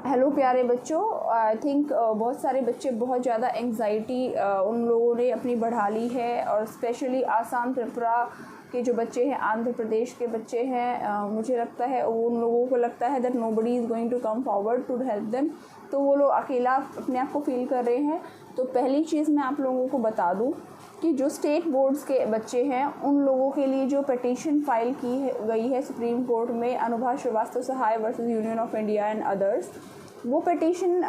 Hello प्यारे बच्चों, I think बहुत सारे बच्चे बहुत ज़्यादा एंग्जाइटी उन लोगों ने अपनी बढ़ा ली है, और स्पेशली आसाम त्रिपुरा के जो बच्चे हैं, आंध्र प्रदेश के बच्चे हैं, मुझे लगता है उन लोगों को लगता है that nobody is going to come forward to help them. तो वो लोग अकेला अपने आप को फील कर रहे हैं। तो पहली चीज़ मैं आप लोगों को बता दूं कि जो स्टेट बोर्ड्स के बच्चे हैं उन लोगों के लिए जो पिटीशन फाइल गई है सुप्रीम कोर्ट में, Anubha Shrivastava Sahai versus union of India and others, वो पिटीशन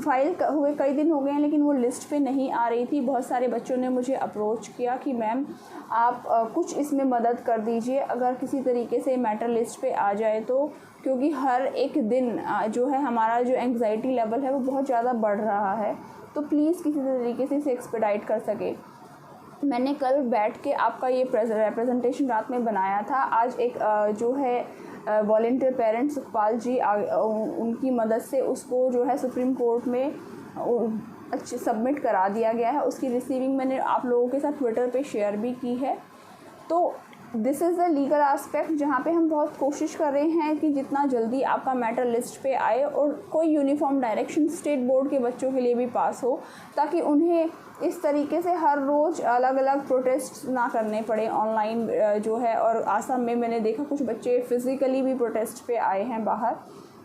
फाइल हुए कई दिन हो गए हैं, लेकिन वो लिस्ट पे नहीं आ रही थी। बहुत सारे बच्चों ने मुझे अप्रोच किया कि मैम आप कुछ इसमें मदद कर दीजिए, अगर किसी तरीके से मैटर लिस्ट पे आ जाए तो, क्योंकि हर एक दिन जो है हमारा जो एंग्जाइटी लेवल है वो बहुत ज़्यादा बढ़ रहा है। तो प्लीज़ किसी तरीके से इसे एक्सपेडाइट कर सके। मैंने कल बैठ के आपका ये रिप्रेजेंटेशन रात में बनाया था। आज एक जो है वॉलंटियर पेरेंट्स सुखपाल जी उनकी मदद से उसको जो है सुप्रीम कोर्ट में अच्छे सबमिट करा दिया गया है। उसकी रिसीविंग मैंने आप लोगों के साथ ट्विटर पे शेयर भी की है। तो this is the legal aspect जहाँ पे हम बहुत कोशिश कर रहे हैं कि जितना जल्दी आपका मैटर लिस्ट पे आए और कोई यूनिफॉर्म डायरेक्शन स्टेट बोर्ड के बच्चों के लिए भी पास हो, ताकि उन्हें इस तरीके से हर रोज़ अलग अलग प्रोटेस्ट ना करने पड़े ऑनलाइन जो है। और आसाम में मैंने देखा कुछ बच्चे फ़िज़िकली भी प्रोटेस्ट पे आए हैं बाहर।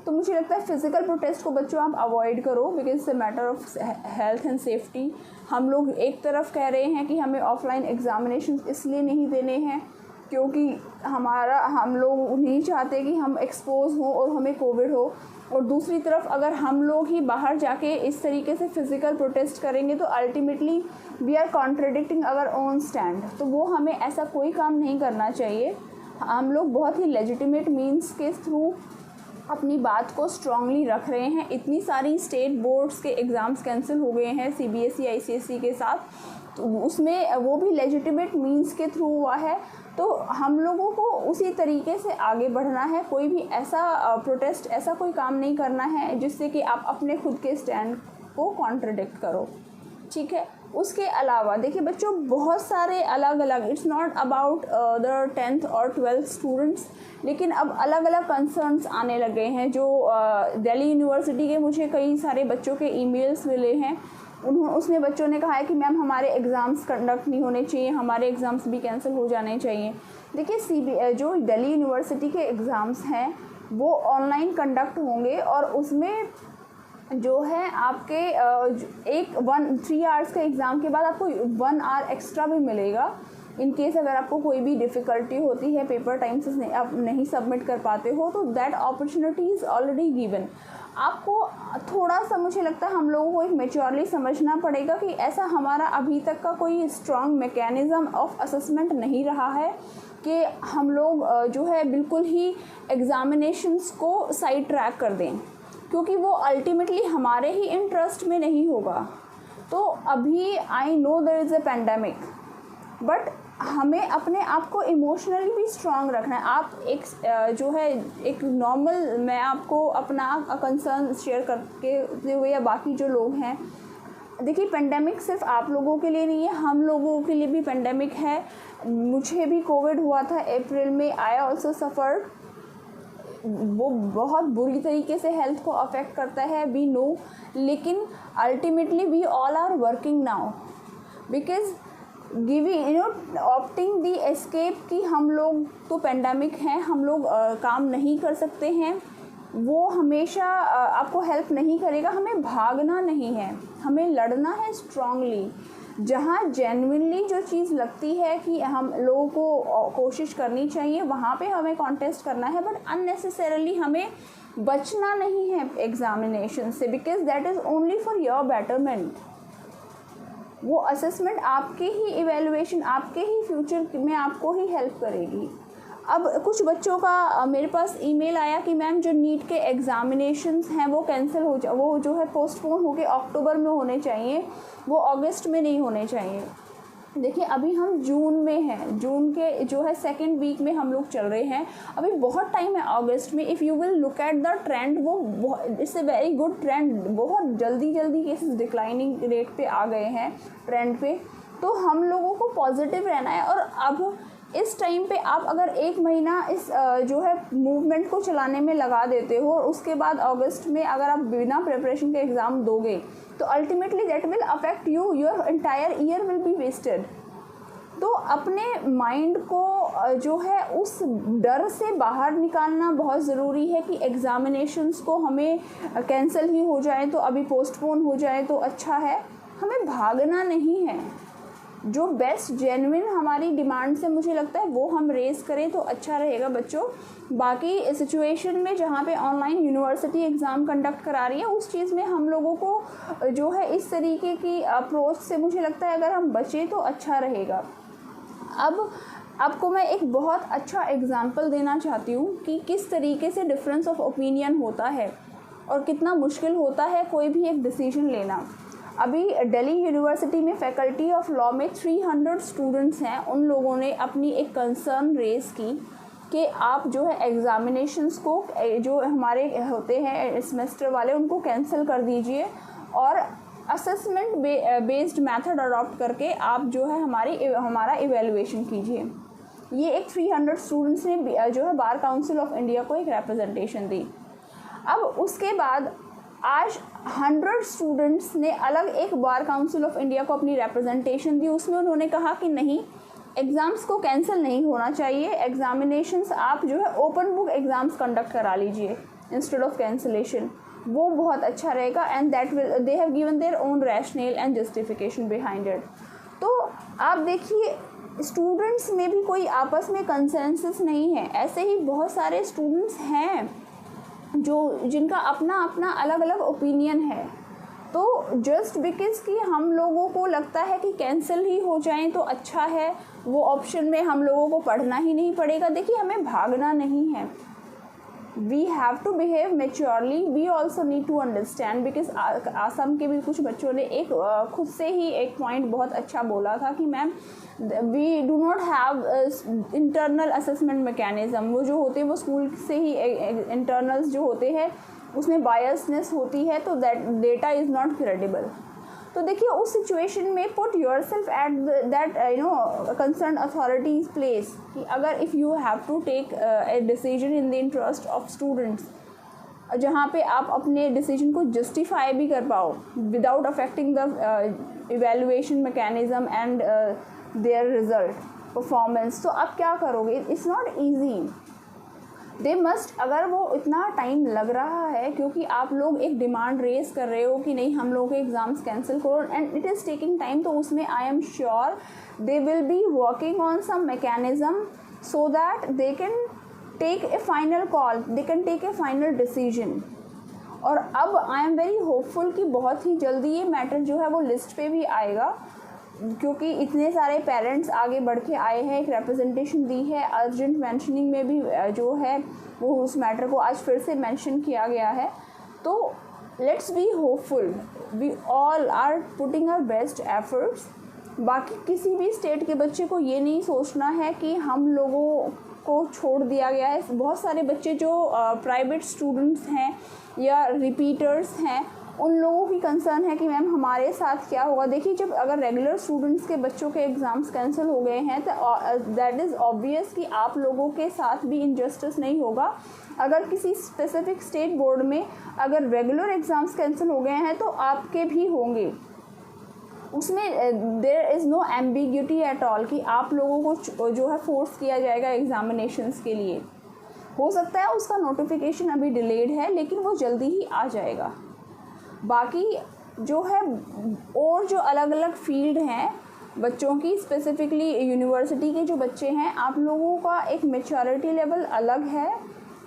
तो मुझे लगता है फ़िज़िकल प्रोटेस्ट को बच्चों आप अवॉइड करो, because it's a matter of health and safety. हम लोग एक तरफ कह रहे हैं कि हमें ऑफलाइन एग्ज़ामिनेशन इसलिए नहीं देने हैं क्योंकि हम लोग नहीं चाहते कि हम एक्सपोज हों और हमें कोविड हो, और दूसरी तरफ अगर हम लोग ही बाहर जाके इस तरीके से फ़िज़िकल प्रोटेस्ट करेंगे तो ultimately we are contradicting our own stand. तो वो हमें ऐसा कोई काम नहीं करना चाहिए। हम लोग बहुत ही लेजिटिमेट मीन्स के थ्रू अपनी बात को स्ट्रांगली रख रहे हैं। इतनी सारी स्टेट बोर्ड्स के एग्ज़ाम्स कैंसिल हो गए हैं CBSE ICSE के साथ, तो उसमें वो भी लेजिटिमेट मीन्स के थ्रू हुआ है। तो हम लोगों को उसी तरीके से आगे बढ़ना है। कोई भी ऐसा प्रोटेस्ट, ऐसा कोई काम नहीं करना है जिससे कि आप अपने खुद के स्टैंड को कॉन्ट्रडिक्ट करो, ठीक है। उसके अलावा देखिए बच्चों, बहुत सारे अलग अलग, it's not about the 10th और 12th स्टूडेंट्स, लेकिन अब अलग अलग कंसर्न्स आने लगे हैं। जो दिल्ली यूनिवर्सिटी के मुझे कई सारे बच्चों के ईमेल्स मिले हैं, उसमें बच्चों ने कहा है कि मैम हमारे एग्ज़ाम्स कंडक्ट नहीं होने चाहिए, हमारे एग्ज़ाम्स भी कैंसिल हो जाने चाहिए। देखिए जो दिल्ली यूनिवर्सिटी के एग्ज़ाम्स हैं वो ऑनलाइन कंडक्ट होंगे, और उसमें जो है आपके 3 आवर्स के एग्ज़ाम के बाद आपको 1 आवर एक्स्ट्रा भी मिलेगा इन केस अगर आपको कोई भी डिफ़िकल्टी होती है, पेपर टाइम से आप नहीं सबमिट कर पाते हो, तो that opportunity is already given. आपको थोड़ा सा, मुझे लगता है हम लोगों को एक मैच्योरली समझना पड़ेगा कि ऐसा हमारा अभी तक का कोई स्ट्रॉन्ग मैकेनिज़्म ऑफ असेसमेंट नहीं रहा है कि हम लोग जो है बिल्कुल ही एग्ज़ामिनेशंस को साइड ट्रैक कर दें, क्योंकि वो अल्टीमेटली हमारे ही इंटरेस्ट में नहीं होगा। तो अभी I know there is a pandemic, but हमें अपने आप को इमोशनली भी स्ट्रांग रखना है। आप एक जो है एक नॉर्मल, मैं आपको अपना कंसर्न शेयर करते हुए या बाकी जो लोग हैं, देखिए पेंडेमिक सिर्फ आप लोगों के लिए नहीं है, हम लोगों के लिए भी पेंडेमिक है। मुझे भी कोविड हुआ था अप्रैल में, आई ऑल्सो सफ़र्ड। वो बहुत बुरी तरीके से हेल्थ को अफेक्ट करता है, वी नो, लेकिन ultimately we all are working now because giving opting the escape कि हम लोग तो पेंडेमिक हैं, हम लोग काम नहीं कर सकते हैं, वो हमेशा आपको हेल्प नहीं करेगा। हमें भागना नहीं है, हमें लड़ना है स्ट्रांगली। जहाँ जेन्युइनली जो चीज़ लगती है कि हम लोगों को कोशिश करनी चाहिए, वहाँ पे हमें कॉन्टेस्ट करना है, बट अननेसेसरली हमें बचना नहीं है एग्ज़ामिनेशन से, because that is only for your betterment. वो असेसमेंट आपके ही इवेलुएशन, आपके ही फ्यूचर में आपको ही हेल्प करेगी। अब कुछ बच्चों का मेरे पास ईमेल आया कि मैम जो नीट के एग्ज़ामिनेशंस हैं वो कैंसिल वो जो है पोस्टपोन होके अक्टूबर में होने चाहिए, वो अगस्त में नहीं होने चाहिए। देखिए अभी हम जून में हैं, जून के जो है 2nd वीक में हम लोग चल रहे हैं, अभी बहुत टाइम है अगस्त में। If you will look at the trend, वो it's a very good trend, बहुत जल्दी केसेस डिक्लाइनिंग रेट पे आ गए हैं ट्रेंड पे। तो हम लोगों को पॉजिटिव रहना है। और अब इस टाइम पे आप अगर 1 महीना इस जो है मूवमेंट को चलाने में लगा देते हो और उसके बाद अगस्त में अगर आप बिना प्रिपरेशन के एग्ज़ाम दोगे तो ultimately that will affect you, your entire year will be wasted. तो अपने माइंड को जो है उस डर से बाहर निकालना बहुत ज़रूरी है कि एग्ज़ामिनेशंस को हमें कैंसिल ही हो जाए तो अभी पोस्टपोन हो जाए तो अच्छा है, हमें भागना नहीं है। जो बेस्ट जेन्युइन हमारी डिमांड से मुझे लगता है वो हम रेज़ करें तो अच्छा रहेगा बच्चों। बाकी सिचुएशन में जहाँ पे ऑनलाइन यूनिवर्सिटी एग्ज़ाम कंडक्ट करा रही है उस चीज़ में हम लोगों को जो है इस तरीके की अप्रोच से मुझे लगता है अगर हम बचें तो अच्छा रहेगा। अब आपको मैं एक बहुत अच्छा एग्ज़ाम्पल देना चाहती हूँ कि किस तरीके से डिफरेंस ऑफ ओपिनियन होता है और कितना मुश्किल होता है कोई भी एक डिसीजन लेना। अभी दिल्ली यूनिवर्सिटी में फैकल्टी ऑफ लॉ में 300 स्टूडेंट्स हैं, उन लोगों ने अपनी एक कंसर्न रेज़ की कि आप जो है एग्ज़ामिनेशंस को जो हमारे होते हैं सेमेस्टर वाले उनको कैंसिल कर दीजिए और असेसमेंट बेस्ड मेथड अडॉप्ट करके आप जो है हमारा इवैल्यूएशन कीजिए। ये एक 300 स्टूडेंट्स ने जो है बार काउंसिल ऑफ इंडिया को एक रिप्रेजेंटेशन दी। अब उसके बाद आज 100 स्टूडेंट्स ने अलग एक बार काउंसिल ऑफ इंडिया को अपनी रिप्रेजेंटेशन दी। उसमें उन्होंने कहा कि नहीं, एग्ज़ाम्स को कैंसिल नहीं होना चाहिए, एग्ज़ामिनेशंस आप जो है ओपन बुक एग्ज़ाम्स कंडक्ट करा लीजिए इंस्टेड ऑफ कैंसिलेशन, वो बहुत अच्छा रहेगा। And that will they have given their own rational and justification behind it. तो आप देखिए स्टूडेंट्स में भी कोई आपस में कंसेंसस नहीं है। ऐसे ही बहुत सारे स्टूडेंट्स हैं जिनका अपना अपना अलग अलग ओपिनियन है। तो जस्ट बिकॉज कि हम लोगों को लगता है कि कैंसिल ही हो जाएं तो अच्छा है, वो ऑप्शन में हम लोगों को पढ़ना ही नहीं पड़ेगा। देखिए हमें भागना नहीं है, we have to behave maturely, we also need to understand. Because Assam के भी कुछ बच्चों ने एक खुद से ही एक पॉइंट बहुत अच्छा बोला था कि ma'am we do not have internal assessment mechanism. वो जो होते हैं वो स्कूल से ही इंटरनल्स जो होते हैं उसमें बायसनेस होती है, तो that data is not credible. तो देखिए उस सिचुएशन में put yourself at that concern authorities place कि अगर if you have to take a decision in the interest of students, जहाँ पे आप अपने डिसीजन को जस्टिफाई भी कर पाओ without affecting the evaluation mechanism and there result performance, तो आप क्या करोगे? It's not easy. They must, अगर वो इतना टाइम लग रहा है क्योंकि आप लोग एक डिमांड रेज कर रहे हो कि नहीं हम लोग के एग्ज़ाम्स कैंसिल करो and it is taking time, तो उसमें I am sure they will be working on some mechanism so that they can take a final call, they can take a final decision. और अब I am very hopeful कि बहुत ही जल्दी ये matter जो है वो लिस्ट पे भी आएगा, क्योंकि इतने सारे पेरेंट्स आगे बढ़ के आए हैं, एक रिप्रेजेंटेशन दी है, अर्जेंट मेंशनिंग में भी जो है वो उस मैटर को आज फिर से मेंशन किया गया है। तो let's be hopeful, we all are putting our best efforts. बाकी किसी भी स्टेट के बच्चे को ये नहीं सोचना है कि हम लोगों को छोड़ दिया गया है। बहुत सारे बच्चे जो प्राइवेट स्टूडेंट्स हैं या रिपीटर्स हैं, उन लोगों की कंसर्न है कि मैम हमारे साथ क्या होगा। देखिए जब अगर रेगुलर स्टूडेंट्स के बच्चों के एग्ज़ाम्स कैंसिल हो गए हैं तो दैट इज़ ऑब्वियस कि आप लोगों के साथ भी इनजस्टिस नहीं होगा। अगर किसी स्पेसिफिक स्टेट बोर्ड में अगर रेगुलर एग्ज़ाम्स कैंसिल हो गए हैं तो आपके भी होंगे, उसमें there is no ambiguity at all कि आप लोगों को जो है फोर्स किया जाएगा एग्ज़ामिनेशंस के लिए। हो सकता है उसका नोटिफिकेशन अभी डिलेड है लेकिन वो जल्दी ही आ जाएगा। बाकी जो है और जो अलग अलग फील्ड हैं बच्चों की, स्पेसिफिकली यूनिवर्सिटी के जो बच्चे हैं, आप लोगों का एक मैच्योरिटी लेवल अलग है।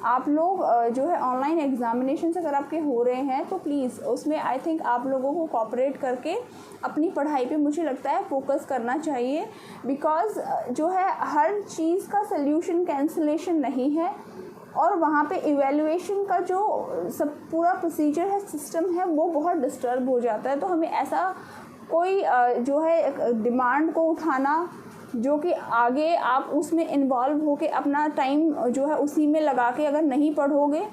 आप लोग जो है ऑनलाइन एग्जामिनेशन अगर आपके हो रहे हैं तो प्लीज़ उसमें आई थिंक आप लोगों को कोऑपरेट करके अपनी पढ़ाई पे मुझे लगता है फोकस करना चाहिए। बिकॉज़ जो है हर चीज़ का सल्यूशन कैंसिलेशन नहीं है, और वहाँ पे इवैल्यूएशन का जो सब पूरा प्रोसीजर है, सिस्टम है, वो बहुत डिस्टर्ब हो जाता है। तो हमें ऐसा कोई जो है डिमांड को उठाना जो कि आगे आप उसमें इन्वॉल्व होके अपना टाइम जो है उसी में लगा के अगर नहीं पढ़ोगे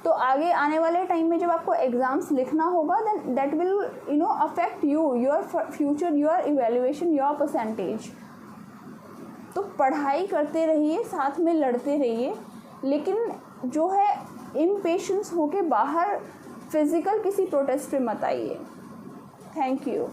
तो आगे आने वाले टाइम में जब आपको एग्ज़ाम्स लिखना होगा then that will affect you, your future, your evaluation, your percentage. तो पढ़ाई करते रहिए, साथ में लड़ते रहिए, लेकिन जो है इम्पेशेंस होके बाहर फिज़िकल किसी प्रोटेस्ट पे मत आइए। Thank you.